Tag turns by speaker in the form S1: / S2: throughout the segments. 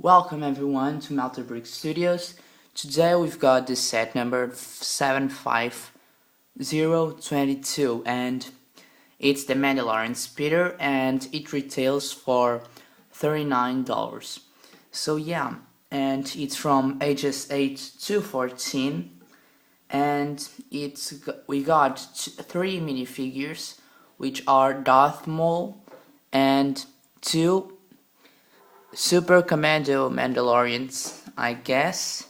S1: Welcome everyone to Melterbrick Studios. Today we've got the set number 75022 and it's the Mandalorian speeder and it retails for $39. So yeah, and it's from ages 8 to 14 and we got three minifigures which are Darth Maul and two Super Commando Mandalorians, I guess,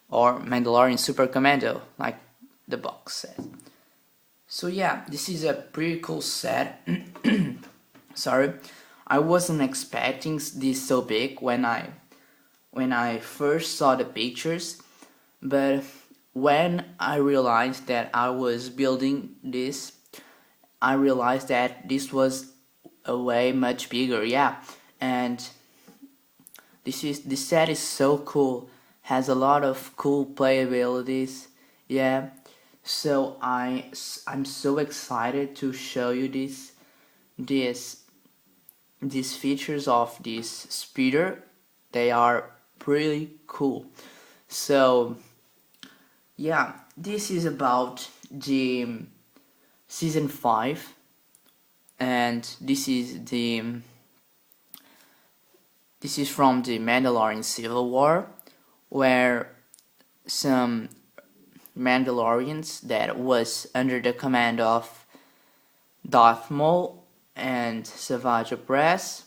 S1: or Mandalorian Super Commando, like the box says. So yeah, this is a pretty cool set. Sorry, I wasn't expecting this so big when I first saw the pictures, but when I realized that I was building this, I realized that this was a way much bigger. Yeah, and this set is so cool, has a lot of cool playabilities. Yeah, so I'm so excited to show you these features of this speeder. They are pretty cool. So yeah, this is about the season 5, and this is from the Mandalorian Civil War, where some Mandalorians that was under the command of Darth Maul and Savage Opress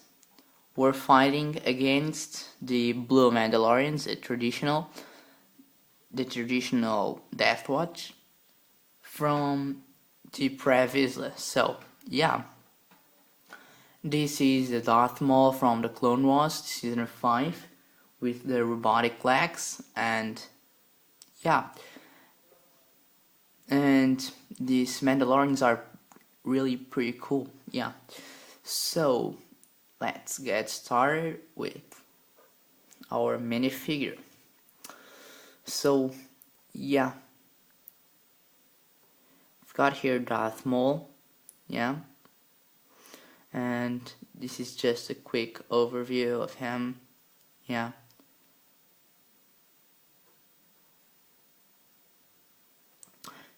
S1: were fighting against the Blue Mandalorians, the traditional Death Watch from the previous list. So yeah. This is the Darth Maul from the Clone Wars season 5 with the robotic legs, and yeah, and these Mandalorians are really pretty cool. Yeah, so let's get started with our minifigure. So yeah, I've got here Darth Maul. Yeah. And this is just a quick overview of him. Yeah.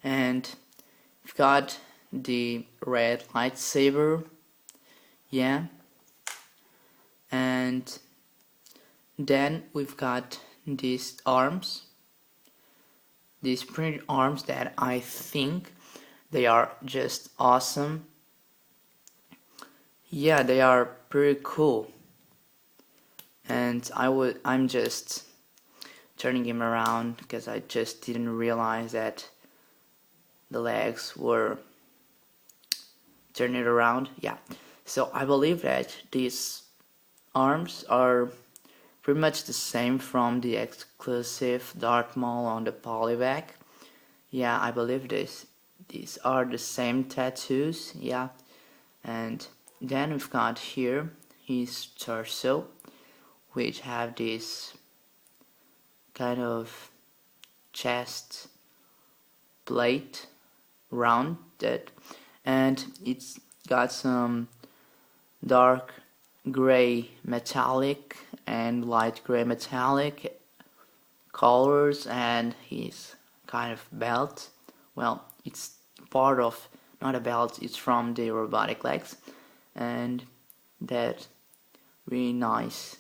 S1: And we've got the red lightsaber. Yeah. And then we've got these arms. These printed arms that I think they are just awesome. Yeah, they are pretty cool, and I'm just turning him around because I just didn't realize that the legs were turning around. Yeah, so I believe that these arms are pretty much the same from the exclusive Darth Maul on the polyback. Yeah, I believe these are the same tattoos. Yeah, and then we've got here his torso, which have this kind of chest plate round that, and it's got some dark gray metallic and light gray metallic colors, and his kind of belt. Well, it's part of, not a belt, it's from the robotic legs, and that really nice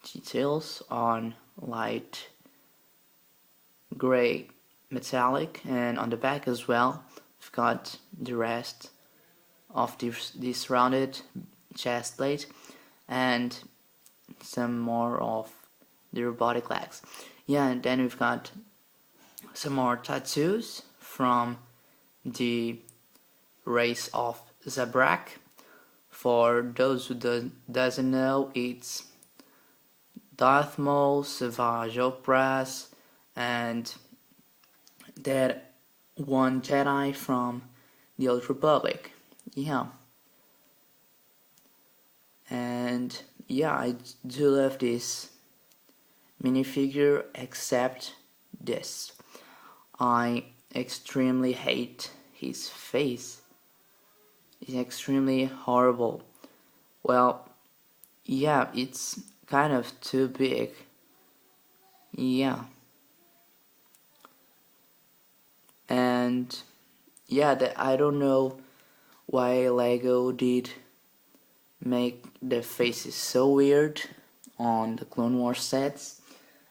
S1: details on light gray metallic, and on the back as well we've got the rest of this rounded chest plate and some more of the robotic legs. Yeah, and then we've got some more tattoos from the race of Zabrak. For those who doesn't know, it's Darth Maul, Savage Opress, and that one Jedi from the Old Republic. Yeah. And yeah, I do love this minifigure, except this. I extremely hate his face. It's extremely horrible. Well, yeah, it's kind of too big. Yeah. And yeah, I don't know why Lego did make the faces so weird on the Clone Wars sets,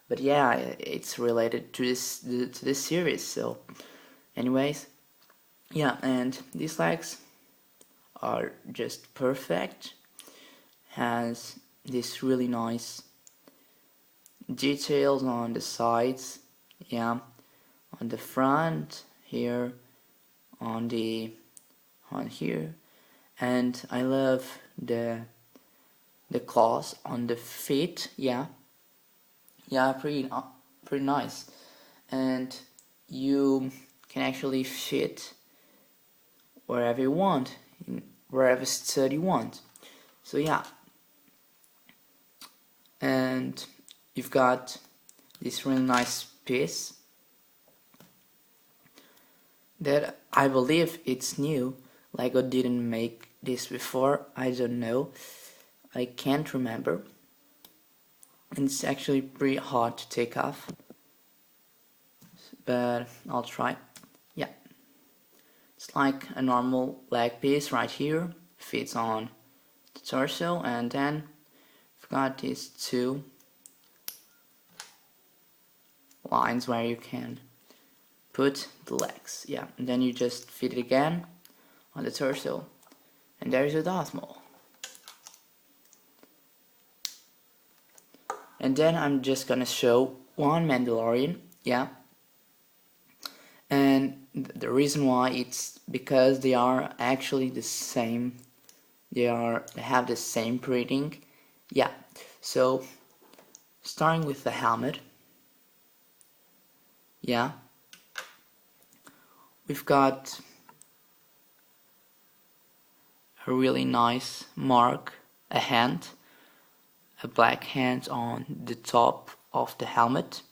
S1: but yeah, it's related to this series. So, anyways, yeah, and these legs are just perfect. Has this really nice details on the sides, yeah, on the front here, on here, and I love the claws on the feet, yeah, pretty nice, and you can actually fit wherever you want, wherever stud you want. So yeah, and you've got this really nice piece that I believe it's new. Lego didn't make this before, I don't know, I can't remember. And it's actually pretty hard to take off, but I'll try. Yeah, it's like a normal leg piece right here, fits on the torso, and then we've got these two lines where you can put the legs. Yeah, and then you just fit it again on the torso, and there's your Darth Maul. And then I'm just gonna show one Mandalorian, yeah. And the reason why, it's because they are actually the same. They have the same printing, yeah. So starting with the helmet, yeah, we've got a really nice mark, a hand, a black hand on the top of the helmet,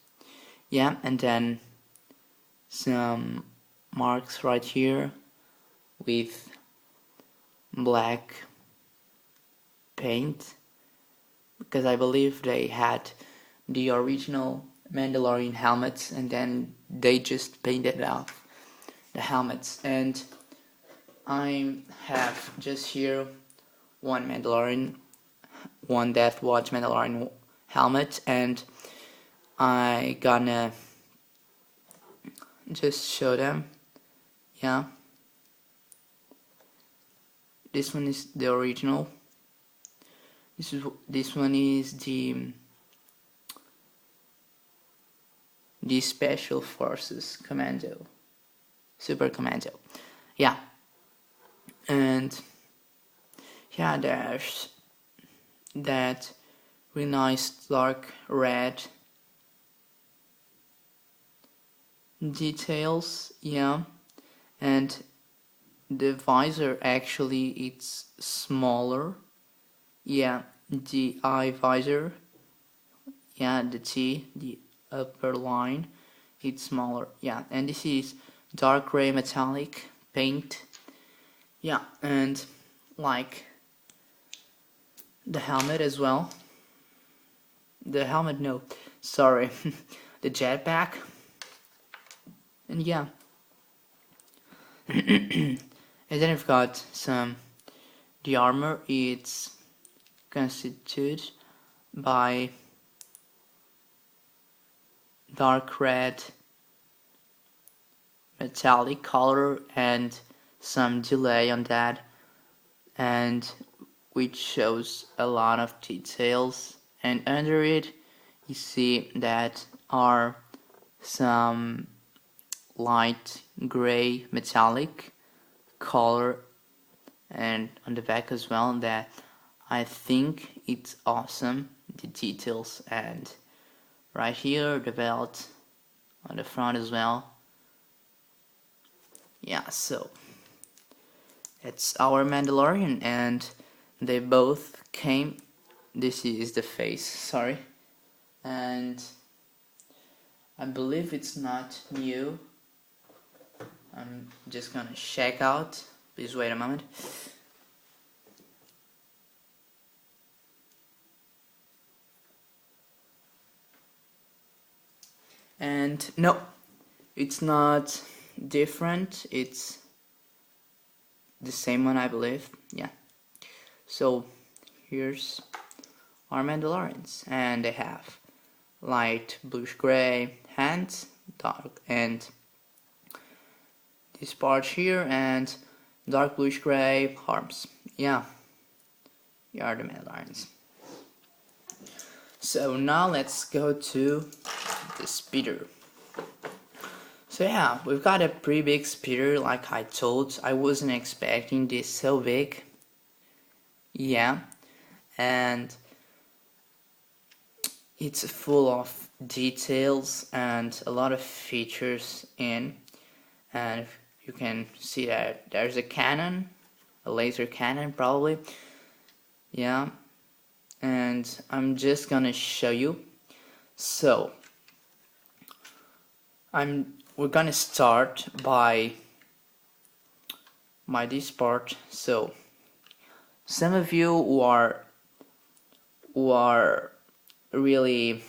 S1: yeah, and then some marks right here with black paint, because I believe they had the original Mandalorian helmets and then they just painted off the helmets. And I have just here one Death Watch Mandalorian helmet, and I gonna just show them, yeah. This one is the original. This one is the Special Forces Commando, Super Commando, yeah. And yeah, there's that really nice dark red details, yeah. And the visor, actually it's smaller, yeah, the eye visor, yeah, the upper line, it's smaller, yeah. And this is dark gray metallic paint, yeah. And like the helmet as well, the jetpack, and yeah. And then we've got the armor. It's constituted by dark red metallic color and some delay on that, and which shows a lot of details. And under it you see that are some light gray metallic color, and on the back as well, that I think it's awesome, the details. And right here the belt on the front as well, yeah. So it's our Mandalorian, and they both came. This is the face, sorry, and I believe it's not new. I'm just gonna check out, please wait a moment. And no, it's not different, it's the same one, I believe. Yeah. So here's our Mandalorians, and they have light bluish gray hands, dark, and this part here, and dark bluish gray arms. Yeah, you are the Mandalorians. So now let's go to the speeder. So yeah, we've got a pretty big speeder, like I told. I wasn't expecting this so big. Yeah, and it's full of details and a lot of features in. And you can see that there's a cannon, a laser cannon probably. Yeah, and I'm just gonna show you. So we're gonna start by this part. So some of you who are really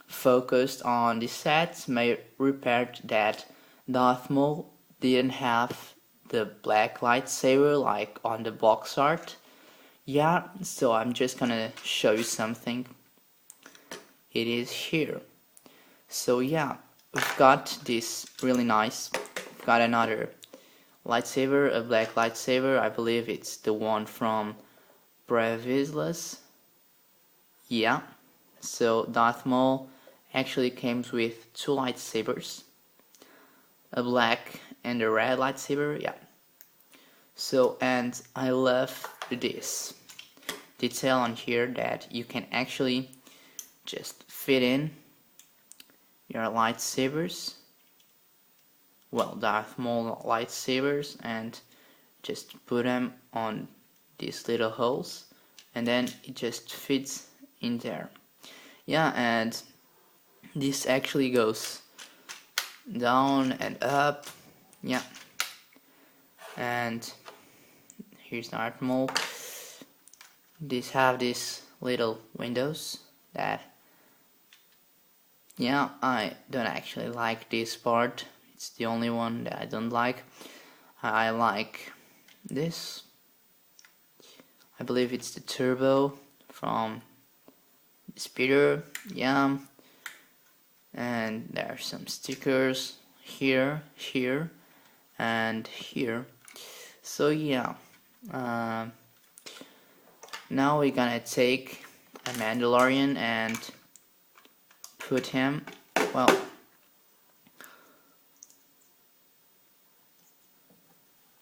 S1: focused on the sets may report that Darth Maul didn't have the black lightsaber like on the box art. Yeah, so I'm just gonna show you something. It is here. So yeah, we've got this really nice. We've got another lightsaber, a black lightsaber. I believe it's the one from Brevislas. Yeah. So Darth Maul actually comes with two lightsabers, a black and a red lightsaber. Yeah. So, and I love this detail on here that you can actually just fit in your lightsabers, well, Darth Maul lightsabers, and just put them on these little holes, and then it just fits in there. Yeah, and this actually goes down and up. Yeah, and here's Darth Maul. These have these little windows that, yeah, I don't actually like this part. It's the only one that I don't like. I like this. I believe it's the turbo from the speeder. Yeah, and there are some stickers here, here, and here. So yeah, now we're gonna take a Mandalorian and put him, well,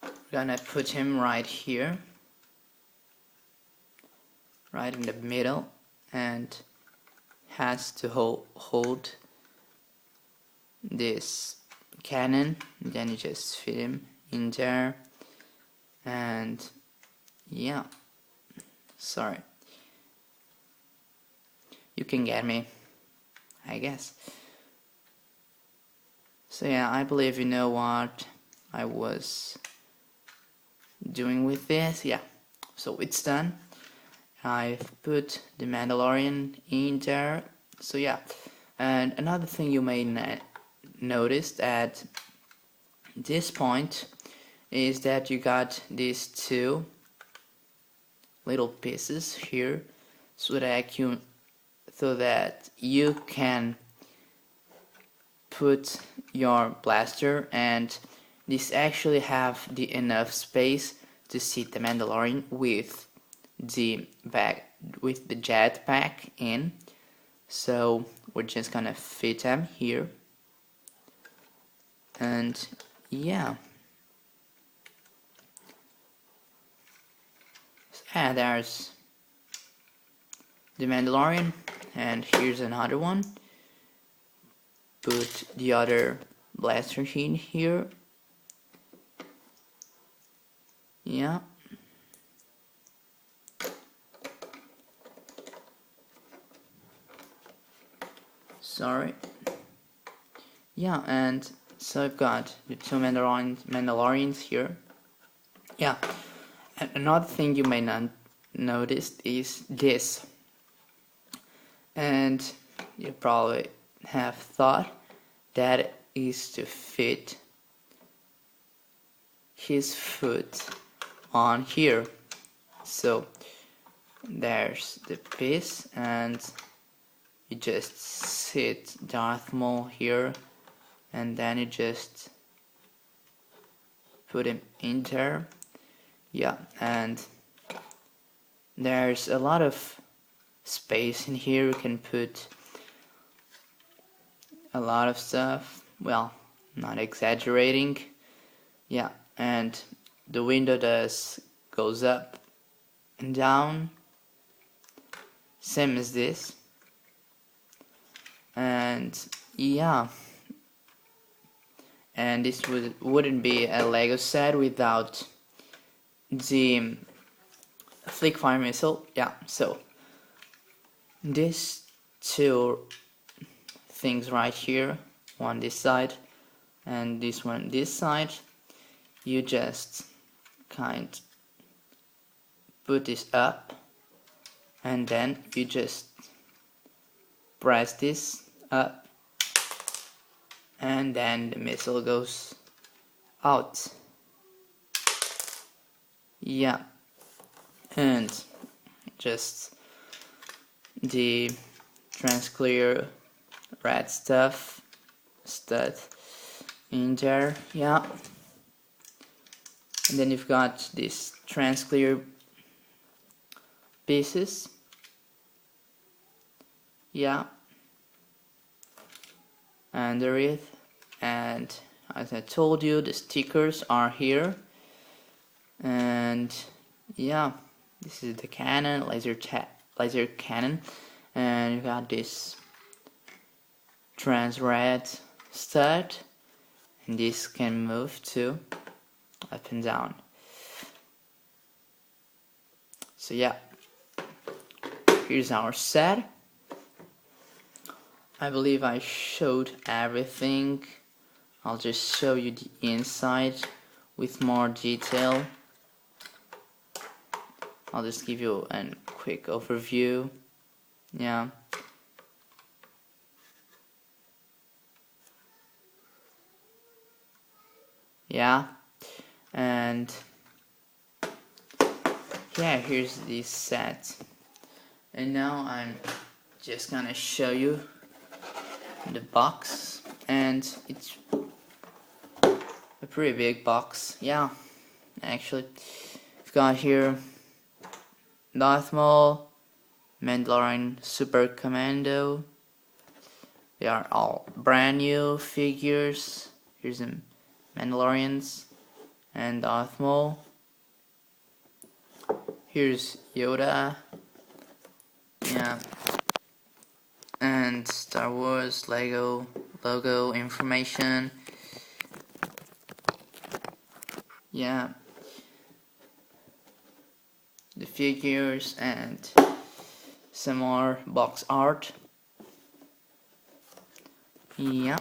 S1: we're gonna put him right here, right in the middle, and has to hold this cannon. Then you just fit him in there, and yeah, sorry, you can get me, I guess. So yeah, I believe you know what I was doing with this. Yeah, so it's done. I've put the Mandalorian in there. So yeah, and another thing you may notice at this point is that you got these two little pieces here, so that you can put your blaster, and this actually have the enough space to sit the Mandalorian with the jetpack in. So we're just gonna fit them here, and yeah. And there's the Mandalorian, and here's another one. Put the other blaster in here. Yeah. Sorry. Yeah, and so I've got the two Mandalorians here. Yeah. And another thing you may not notice is this. And you probably have thought that is to fit his foot on here. So there's the piece, and you just sit Darth Maul here, and then you just put him in there. Yeah, and there's a lot of space in here. You can put a lot of stuff. Well, not exaggerating. Yeah, and the window goes up and down, same as this. And yeah, and this wouldn't be a Lego set without the flick-fire missile. Yeah, so these two things right here, one this side and this one this side, you just kind put this up, and then you just press this up, and then the missile goes out. Yeah, and just the transclear red stuff in there. Yeah, and then you've got these transclear pieces. Yeah, under it, and as I told you, the stickers are here. And yeah, this is the cannon, laser cannon, and you got this trans red stud, and this can move too, up and down. So yeah, here's our set. I believe I showed everything. I'll just show you the inside with more detail. I'll just give you a quick overview. Yeah. Yeah. And yeah, here's the set. And now I'm just gonna show you the box, and it's a pretty big box. Yeah, actually, we've got here Darth Maul, Mandalorian Super Commando. They are all brand new figures. Here's the Mandalorians and Darth Maul. Here's Yoda. Yeah. And Star Wars Lego logo information. Yeah, the figures and some more box art. Yeah.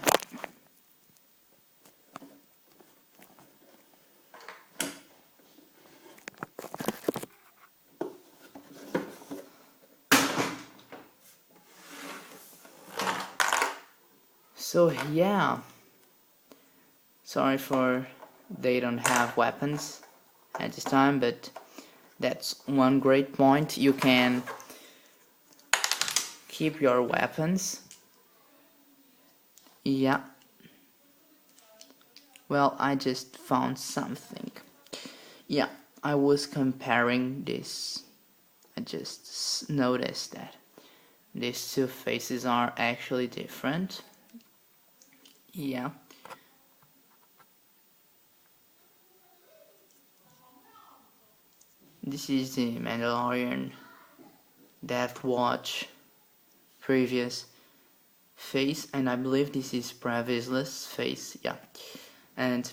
S1: So yeah, sorry for they don't have weapons at this time, but that's one great point. You can keep your weapons. Yeah. Well, I just found something. Yeah, I was comparing this. I just noticed that these two faces are actually different. Yeah. This is the Mandalorian Death Watch previous face, and I believe this is Previous face. Yeah, and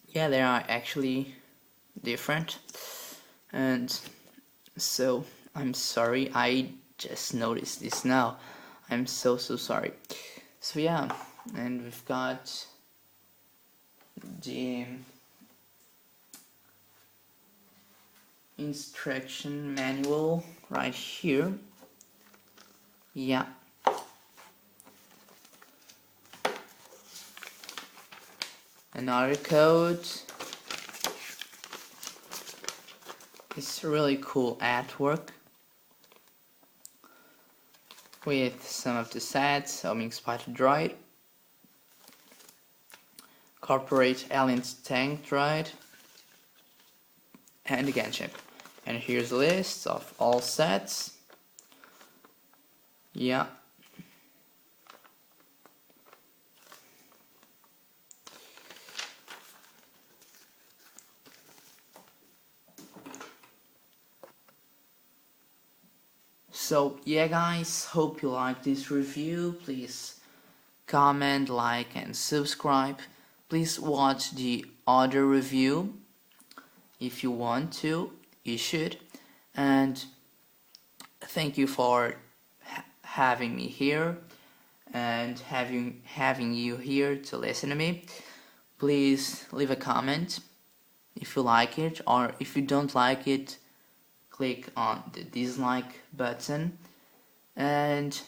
S1: yeah, they are actually different, and so I'm sorry, I just noticed this now. I'm so sorry. So yeah, and we've got the instruction manual right here. Yeah. another code. It's really cool artwork with some of the sets: Homing Spider Droid, Corporate Aliens Tank Droid, and the Gunship. And here's a list of all sets. Yeah. So yeah guys, hope you like this review. Please comment, like and subscribe. Please watch the other review if you want to. You should. And thank you for having me here and having you here to listen to me. Please leave a comment if you like it, or if you don't like it, click on the dislike button, and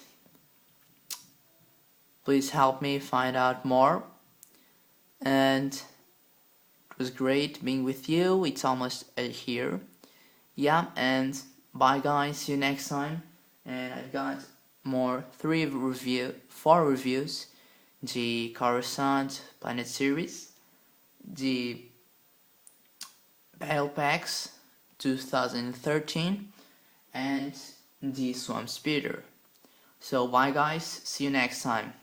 S1: please help me find out more. And it was great being with you. It's almost a year. Yeah, and bye guys, see you next time. And I've got four reviews: the Coruscant Planet series, the Battle Packs 2013, and the Swamp Speeder. So bye guys, see you next time.